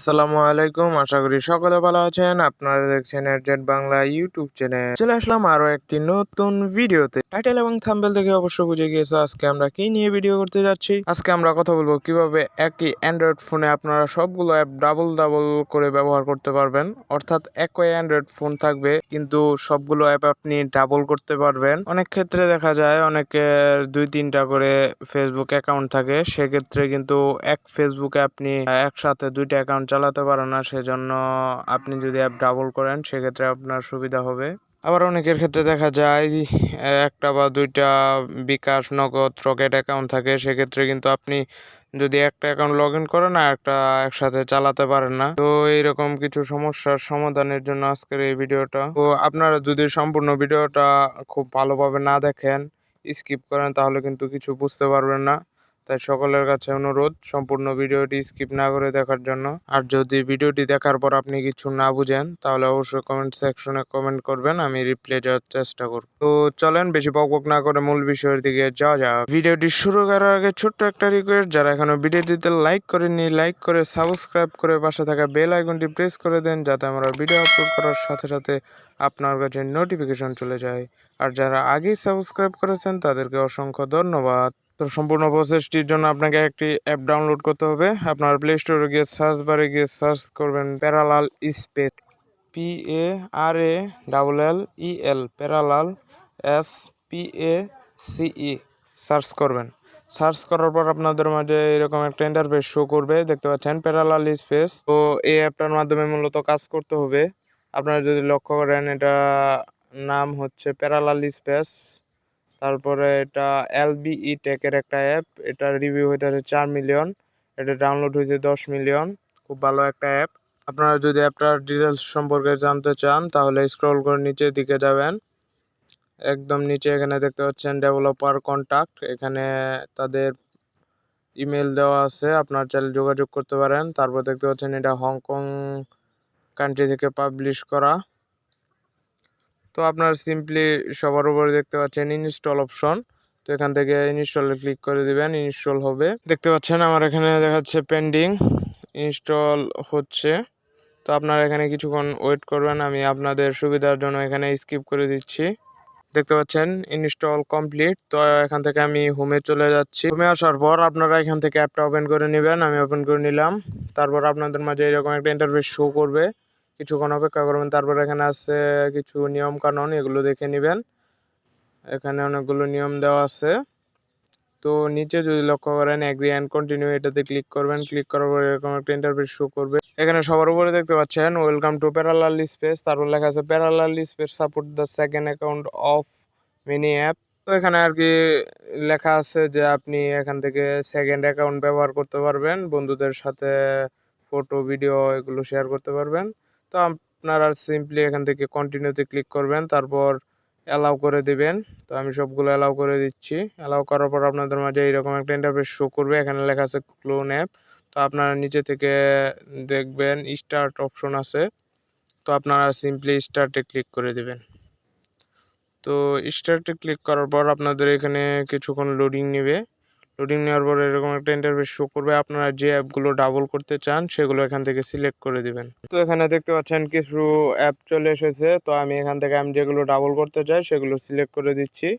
আসসালামু আলাইকুম, আশা করি সকলে ভালো আছেন। আপনারা দেখছেন এডজেড বাংলা ইউটিউব চ্যানেল। চলে আসলাম আরো একটি নতুন ভিডিওতে। টাইটেল এবং থাম্বনেল দেখে অবশ্য বুঝে গিয়েছো আজকে আমরা কি নিয়ে ভিডিও করতে যাচ্ছি। আজকে আমরা কথা বলবো কিভাবে একই অ্যান্ড্রয়েড ফোনে আপনারা সবগুলো অ্যাপ ডাবল করে ব্যবহার করতে পারবেন। অর্থাৎ একই অ্যান্ড্রয়েড ফোন থাকবে কিন্তু সবগুলো অ্যাপ আপনি ডাবল করতে পারবেন। অনেক ক্ষেত্রে দেখা যায় অনেকের 2-3টা করে ফেসবুক অ্যাকাউন্ট থাকে, সেক্ষেত্রে কিন্তু এক ফেসবুকে আপনি একসাথে 2টা অ্যাকাউন্ট চালাতে পারেন না। সেজন্য আপনি যদি অ্যাপ ডাবল করেন সেক্ষেত্রে আপনার সুবিধা হবে। আবার অনেকের ক্ষেত্রে দেখা যায় একটা বা 2টা বিকাশ, নগদ, রকেট অ্যাকাউন্ট থাকে, সেক্ষেত্রে কিন্তু আপনি যদি একটা অ্যাকাউন্ট লগ ইন করেন আর একটা একসাথে চালাতে পারেন না। তো এইরকম কিছু সমস্যার সমাধানের জন্য আজকের এই ভিডিওটা। তো আপনারা যদি সম্পূর্ণ ভিডিওটা খুব ভালোভাবে না দেখেন, স্কিপ করেন, তাহলে কিন্তু কিছু বুঝতে পারবেন না। তাই সকলের কাছে অনুরোধ সম্পূর্ণ ভিডিওটি স্কিপ না করে দেখার জন্য। আর যদি ভিডিওটি দেখার পর আপনি কিছু না বুঝেন তাহলে অবশ্যই কমেন্ট সেকশনে কমেন্ট করবেন, আমি রিপ্লাই দেওয়ার চেষ্টা করব। তো চলেন বেশি বকবক না করে মূল বিষয়ের দিকে যাওয়া যাক। ভিডিওটি শুরু করার আগে ছোট্ট একটা রিকোয়েস্ট, যারা এখনো ভিডিওটিতে লাইক করেননি, লাইক করে সাবস্ক্রাইব করে পাশে থাকা বেল আইকনটি প্রেস করে দেন, যাতে আমরা ভিডিও আপলোড করার সাথে সাথে আপনার কাছে নোটিফিকেশন চলে যায়। আর যারা আগেই সাবস্ক্রাইব করেছেন তাদেরকে অসংখ্য ধন্যবাদ। তো সম্পূর্ণ প্রসেসটির জন্য আপনাকে একটি অ্যাপ ডাউনলোড করতে হবে। আপনার প্লে স্টোরে গিয়ে সার্চ বারে গিয়ে সার্চ করবেন parallel space, PARALLEL, parallel SPACE search করবেন। সার্চ করার পর আপনাদের মাঝে এরকম একটা ইন্টারফেস শো করবে, দেখতে পাচ্ছেন প্যারালাল স্পেস। তো এই অ্যাপটার মাধ্যমে মূলত কাজ করতে হবে। আপনারা যদি লক্ষ্য করেন, এটা নাম হচ্ছে প্যারালাল স্পেস। তারপরে এটা LBE টেকের একটা অ্যাপ, এটার রিভিউ হইতেছে 4 মিলিয়ন, এটা ডাউনলোড হয়েছে 10 মিলিয়ন। খুব ভালো একটা অ্যাপ। আপনারা যদি অ্যাপটার ডিটেলস সম্পর্কে জানতে চান তাহলে স্ক্রল করে নিচের দিকে যাবেন। একদম নিচে এখানে দেখতে পাচ্ছেন ডেভেলপার কন্টাক্ট, এখানে তাদের ইমেল দেওয়া আছে, আপনার চাইলে যোগাযোগ করতে পারেন। তারপর দেখতে পাচ্ছেন এটা হংকং কান্ট্রি থেকে পাবলিশ করা। তো আপনার সিম্পলি সবার উপরে দেখতে পাচ্ছেন ইনস্টল অপশন, তো এখান থেকে ইনস্টলে ক্লিক করে দিবেন, ইনস্টল হবে। দেখতে পাচ্ছেন আমার এখানে দেখাচ্ছে পেন্ডিং, ইনস্টল হচ্ছে। তো আপনারা এখানে কিছুক্ষণ ওয়েট করবেন, আমি আপনাদের সুবিধার জন্য এখানে স্কিপ করে দিচ্ছি। দেখতে পাচ্ছেন ইনস্টল কমপ্লিট। তো এখান থেকে আমি হোমে চলে যাচ্ছি। হোমে আসার পর আপনারা এখান থেকে অ্যাপটা ওপেন করে নেবেন, আমি ওপেন করে নিলাম। তারপর আপনাদের মাঝে এরকম একটা ইন্টারফেস শো করবে, কিছুক্ষণ অপেক্ষা করবেন। তারপর এখানে আছে কিছু নিয়ম কানুন, এগুলো দেখে নেবেন। এখানে অনেকগুলো নিয়ম দেওয়া আছে। তো নিচে যদি লক্ষ্য করেন এগ্রি অ্যান্ড কন্টিনিউ, এটাতে ক্লিক করবেন। ক্লিক করার পর এরকম একটা ইন্টারফেস শো করবে। এখানে সবার উপরে দেখতে পাচ্ছেন ওয়েলকাম টু প্যারালাল স্পেস, তারপর লেখা আছে parallel space support the second account of mini app. তো এখানে আর কি লেখা আছে যে আপনি এখান থেকে সেকেন্ড অ্যাকাউন্ট ব্যবহার করতে পারবেন, বন্ধুদের সাথে ফটো, ভিডিও এগুলো শেয়ার করতে পারবেন। তো আপনারা সিম্পলি এখান থেকে কন্টিনিউতে ক্লিক করবেন, তারপর অ্যালাউ করে দিবেন। তো আমি সবগুলো অ্যালাউ করে দিচ্ছি। অ্যালাউ করার পর আপনাদের মাঝে এইরকম একটা ইন্টারফেস শো করবে, এখানে লেখা আছে ক্লোন অ্যাপ। তো আপনারা নিচে থেকে দেখবেন স্টার্ট অপশন আছে, তো আপনারা সিম্পলি স্টার্টে ক্লিক করে দিবেন। তো স্টার্টে ক্লিক করার পর আপনাদের এখানে কিছুক্ষণ লোডিং নেবে। লোডিং নেওয়ার পর এরকম একটা ইন্টারফেস শো করবে, আপনারা যে অ্যাপগুলো ডাবল করতে চান সেগুলো এখান থেকে সিলেক্ট করে দিবেন। তো এখানে দেখতে পাচ্ছেন কিছু অ্যাপ চলে এসেছে, তো আমি এখান থেকে যেগুলো ডাবল করতে চাই সেগুলো সিলেক্ট করে দিচ্ছি।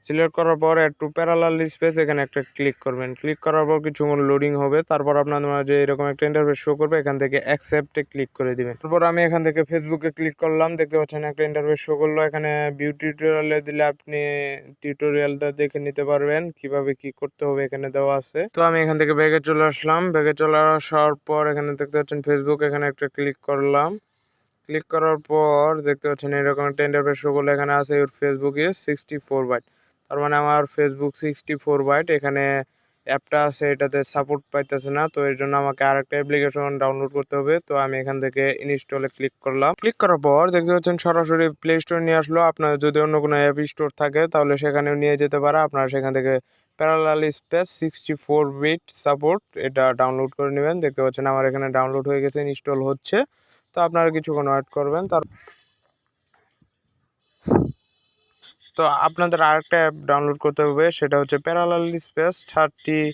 সিলেক্ট করার পর অ্যাড টু প্যারালাল স্পেস, এখানে একটা ক্লিক করবেন। ক্লিক করার পর কিছুক্ষণ লোডিং হবে, তারপর আপনাদের মাঝে এরকম একটা ইন্টারফেস শো করবে, এখান থেকে অ্যাকসেপ্টে ক্লিক করে দিবেন। তারপর আমি এখান থেকে ফেসবুকে ক্লিক করলাম, দেখতে পাচ্ছেন একটা ইন্টারফেস শো করলো। এখানে ভিউ টিউটোরিয়ালে দিলে আপনি টিউটোরিয়ালটা দেখে নিতে পারবেন কিভাবে কি করতে হবে, এখানে দেওয়া আছে। তো আমি এখান থেকে ব্যাগে চলে আসলাম। ব্যাগে চলে আসার পর এখানে দেখতে পাচ্ছেন ফেসবুক, এখানে একটা ক্লিক করলাম। ক্লিক করার পর দেখতে পাচ্ছেন এরকম একটা ইন্টারফেস শো করলো, এখানে আছে ইউর ফেসবুক ইজ 64 বাইট। তার মানে আমার ফেসবুক 64 বাইট, এখানে অ্যাপটা আছে এটাতে সাপোর্ট পাইতেছে না। তো এর জন্য আমাকে আরেকটা অ্যাপ্লিকেশন ডাউনলোড করতে হবে। তো আমি এখান থেকে ইনস্টলে ক্লিক করলাম। ক্লিক করার পর দেখতে পাচ্ছেন সরাসরি প্লে স্টোর নিয়ে আসলো। আপনার যদি অন্য কোনো অ্যাপ স্টোর থাকে তাহলে সেখানেও নিয়ে যেতে পারে। আপনারা সেখান থেকে প্যারালাল স্পেস 64 বিট সাপোর্ট এটা ডাউনলোড করে নেবেন। দেখতে পাচ্ছেন আমার এখানে ডাউনলোড হয়ে গেছে, ইনস্টল হচ্ছে। তো আপনারা কিছুক্ষণ ওয়েট করবেন। তো আপনাদের আরেকটা অ্যাপ ডাউনলোড করতে হবে, সেটা হচ্ছে প্যারালাল স্পেস 32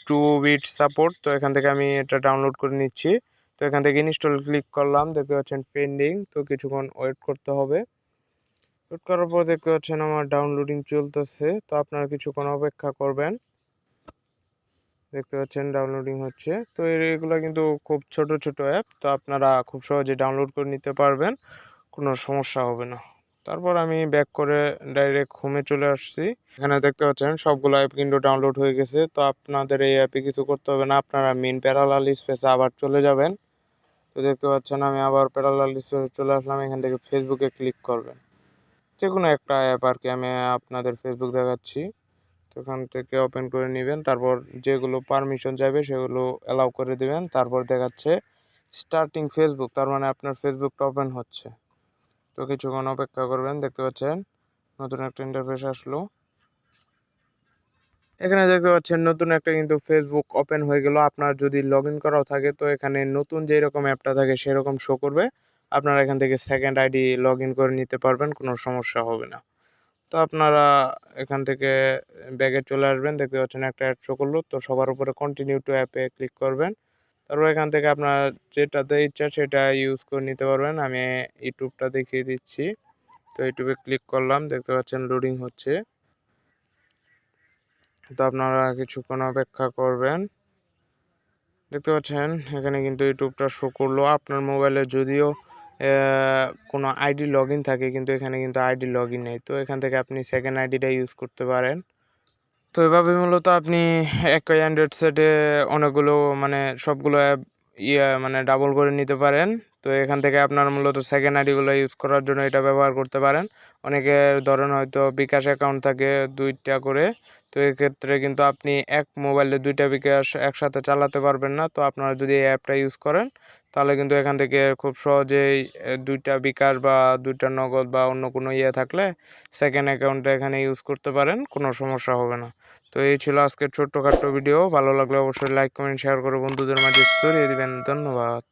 32 বিট সাপোর্ট। তো এখান থেকে আমি এটা ডাউনলোড করে নিচ্ছি। তো এখান থেকে ইনস্টল ক্লিক করলাম, দেখতে পাচ্ছেন পেন্ডিং। তো কিছুক্ষণ ওয়েট করতে হবে। ওয়েট করার পর দেখতে পাচ্ছেন আমার ডাউনলোডিং চলতেছে। তো আপনারা কিছুক্ষণ অপেক্ষা করবেন। দেখতে পাচ্ছেন ডাউনলোডিং হচ্ছে। তো এগুলো কিন্তু খুব ছোট ছোট অ্যাপ, তো আপনারা খুব সহজে ডাউনলোড করে নিতে পারবেন, কোনো সমস্যা হবে না। তারপর আমি ব্যাক করে ডাইরেক্ট হোমে চলে আসছি। এখানে দেখতে পাচ্ছেন সবগুলো অ্যাপ কিন্তু ডাউনলোড হয়ে গেছে। তো আপনাদের এই অ্যাপে কিছু করতে হবে না, আপনারা মেইন প্যারালাল স্পেসে আবার চলে যাবেন। তো দেখতে পাচ্ছেন আমি আবার প্যারালাল স্পেসে চলে আসলাম। এখান থেকে ফেসবুকে ক্লিক করবেন, যে কোনো একটা অ্যাপ আর কি। আমি আপনাদের ফেসবুক দেখাচ্ছি। তো এখান থেকে ওপেন করে নেবেন, তারপর যেগুলো পারমিশন চাইবে সেগুলো অ্যালাউ করে দিবেন। তারপর দেখাচ্ছে স্টার্টিং ফেসবুক, তার মানে আপনার ফেসবুকটা ওপেন হচ্ছে। তো কিছুক্ষণ অপেক্ষা করবেন। দেখতে পাচ্ছেন নতুন একটা ইন্টারফেস আসলো। এখানে দেখতে পাচ্ছেন নতুন একটা কিন্তু ফেসবুক ওপেন হয়ে গেল। আপনার যদি লগ ইন করাও থাকে, তো এখানে নতুন যেই রকম অ্যাপটা থাকে সেরকম শো করবে। আপনারা এখান থেকে সেকেন্ড আইডি লগ ইন করে নিতে পারবেন, কোনো সমস্যা হবে না। তো আপনারা এখান থেকে ব্যাগে চলে আসবেন। দেখতে পাচ্ছেন একটা অ্যাড শো করলো। তো সবার উপরে কন্টিনিউ টু অ্যাপে ক্লিক করবেন। তারপর এখান থেকে আপনার যেটাতে ইচ্ছা সেটা ইউজ করে নিতে পারবেন। আমি ইউটিউবটা দেখিয়ে দিচ্ছি। তো ইউটিউবে ক্লিক করলাম, দেখতে পাচ্ছেন লোডিং হচ্ছে। তো আপনারা কিছুক্ষণ অপেক্ষা করবেন। দেখতে পাচ্ছেন এখানে কিন্তু ইউটিউবটা শো করলো। আপনার মোবাইলে যদিও কোনো আইডি লগ ইন থাকে, কিন্তু এখানে কিন্তু আইডি লগ ইন নেই। তো এখান থেকে আপনি সেকেন্ড আইডিটা ইউজ করতে পারেন। তো এভাবে মূলত আপনি একই অ্যান্ড্রয়েড সেটে অনেকগুলো মানে সবগুলো অ্যাপ মানে ডাবল করে নিতে পারেন। তো এখান থেকে আপনার মূলত সেকেন্ড আইডিগুলো ইউজ করার জন্য এটা ব্যবহার করতে পারেন। অনেকের ধরেন হয়তো বিকাশ অ্যাকাউন্ট থাকে 2টা করে। তো এক্ষেত্রে কিন্তু আপনি এক মোবাইলে 2টা বিকাশ একসাথে চালাতে পারবেন না। তো আপনারা যদি এই অ্যাপটা ইউজ করেন, তাহলে কিন্তু এখান থেকে খুব সহজেই 2টা বিকাশ বা 2টা নগদ বা অন্য কোনো থাকলে সেকেন্ড অ্যাকাউন্টটা এখানে ইউজ করতে পারেন, কোনো সমস্যা হবে না। তো এই ছিল আজকের ছোট্টখাট্ট ভিডিও। ভালো লাগলে অবশ্যই লাইক কমেন্ট শেয়ার করে বন্ধুদের মাঝে ছড়িয়ে দিবেন। ধন্যবাদ।